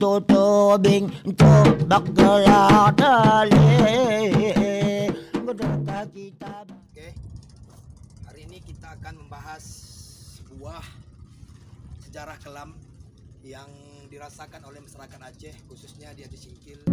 tutubing tubak gerak dali. Oke, hari ini kita akan membahas sebuah sejarah kelam yang dirasakan oleh masyarakat Aceh, khususnya di Aceh Singkil.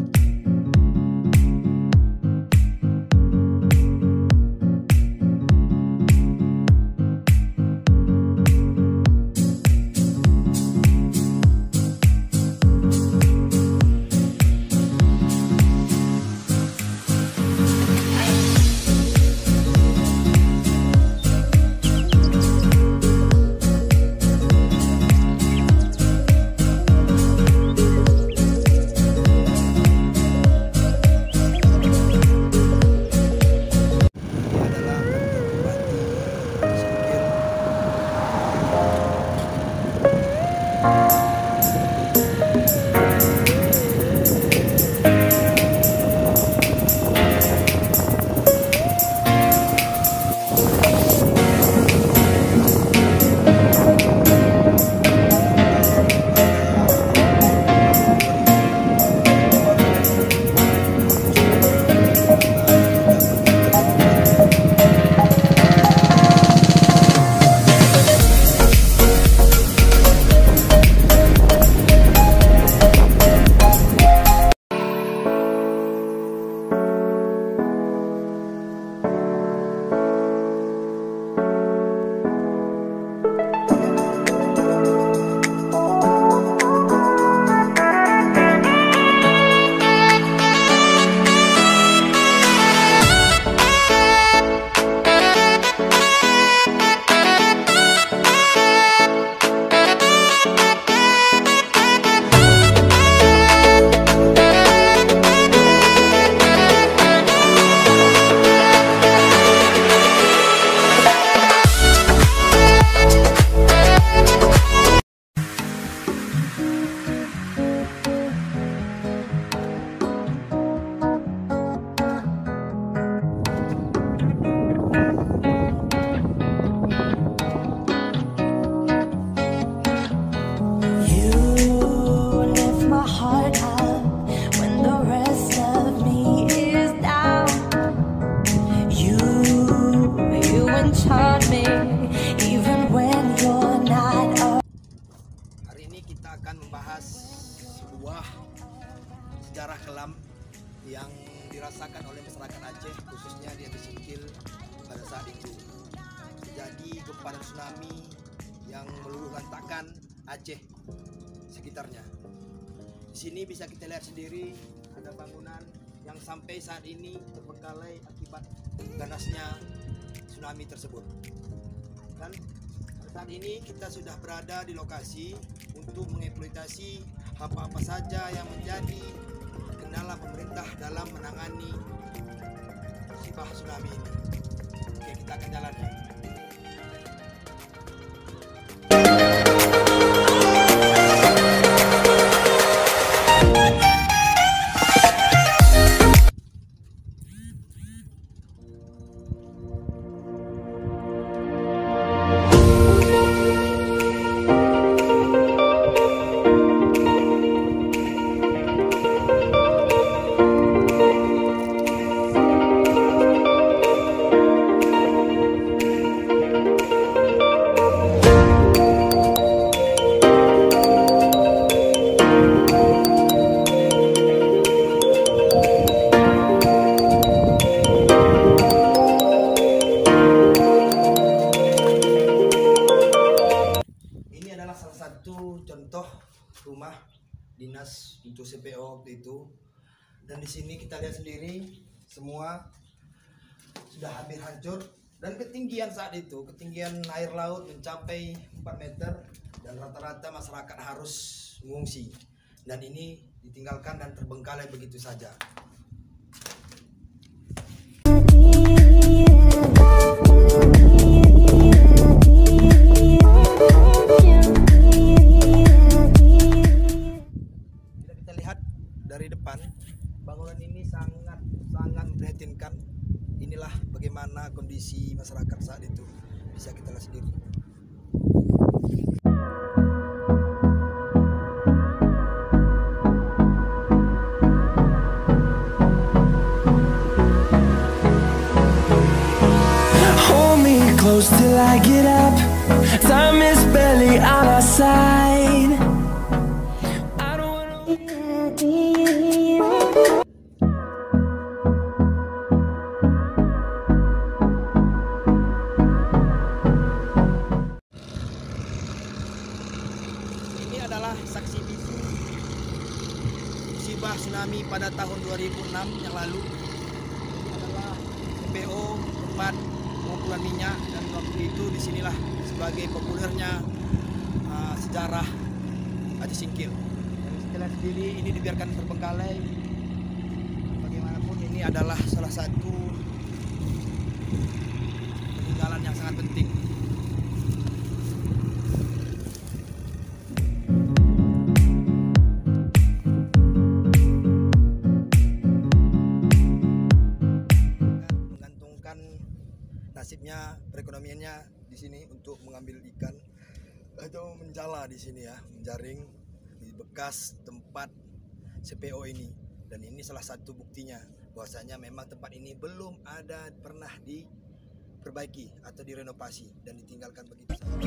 Hari ini kita akan membahas sebuah sejarah kelam yang dirasakan oleh masyarakat Aceh, khususnya di Aceh Singkil pada saat itu. Terjadi gempa dan tsunami yang meluluh lantakkan Aceh sekitarnya. Di sini bisa kita lihat sendiri ada bangunan yang sampai saat ini terbengkalai akibat ganasnya tsunami tersebut. Dan saat ini kita sudah berada di lokasi untuk mengeksploitasi apa-apa saja yang menjadi kendala pemerintah dalam menangani musibah tsunami ini. Oke, kita akan jalan ya. Contoh rumah dinas untuk CPO waktu itu, dan di sini kita lihat sendiri semua sudah hampir hancur, dan ketinggian saat itu, ketinggian air laut mencapai 4 meter dan rata-rata masyarakat harus mengungsi, dan ini ditinggalkan dan terbengkalai begitu saja. Dari depan, bangunan ini sangat memprihatinkan. Inilah bagaimana kondisi masyarakat saat itu, bisa kita lihat sendiri. close till I get up. Time is barely on our side. I don't wanna... Ini adalah saksi bisu musibah tsunami pada tahun 2006 yang lalu. Ini adalah CPO tempat pengumpulan minyak, dan waktu itu disinilah sebagai populernya sejarah Aceh Singkil. Dan setelah sendiri ini dibiarkan terbengkalai. Bagaimanapun ini adalah salah satu peninggalan yang sangat penting. Nasibnya, perekonomiannya di sini untuk mengambil ikan atau menjala di sini ya, menjaring di bekas tempat CPO ini. Dan ini salah satu buktinya bahwasanya memang tempat ini belum ada pernah diperbaiki atau direnovasi dan ditinggalkan begitu saja.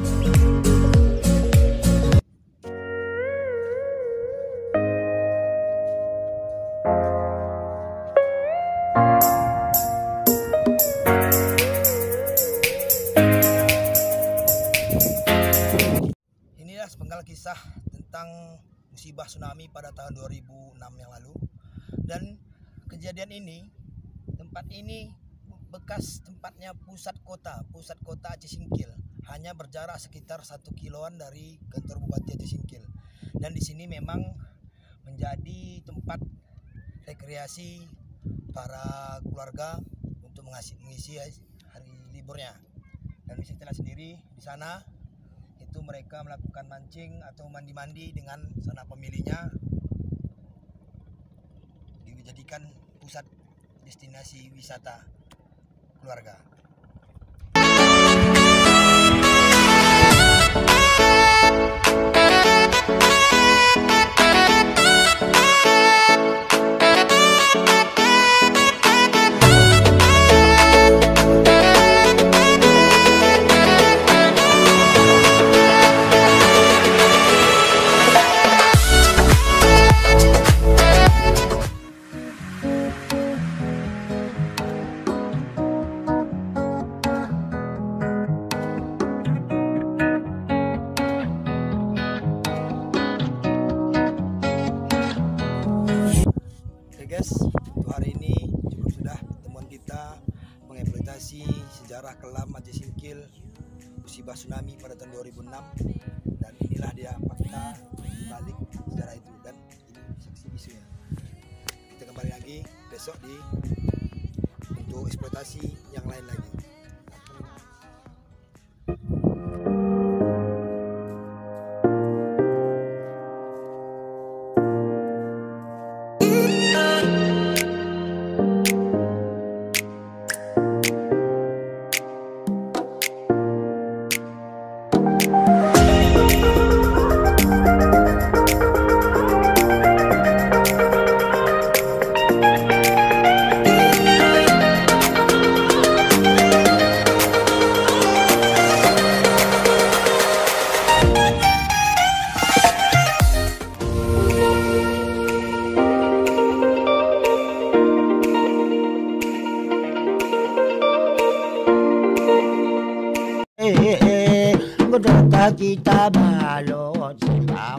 Sepenggal kisah tentang musibah tsunami pada tahun 2006 yang lalu. Dan kejadian ini, tempat ini bekas tempatnya pusat kota Aceh Singkil, hanya berjarak sekitar 1 kiloan dari kantor Bupati Aceh Singkil. Dan di sini memang menjadi tempat rekreasi para keluarga untuk mengisi hari liburnya. Dan bisa kita lihat sendiri di sana, itu mereka melakukan mancing atau mandi-mandi dengan sanak pemilihnya, dijadikan pusat destinasi wisata keluarga. Guys, untuk hari ini cukup sudah pertemuan kita mengeksploitasi sejarah kelam Aceh Singkil, musibah tsunami pada tahun 2006, dan inilah dia fakta di balik sejarah itu, dan ini saksi bisunya. Kita kembali lagi besok untuk eksploitasi yang lain lagi. Kita balot sebab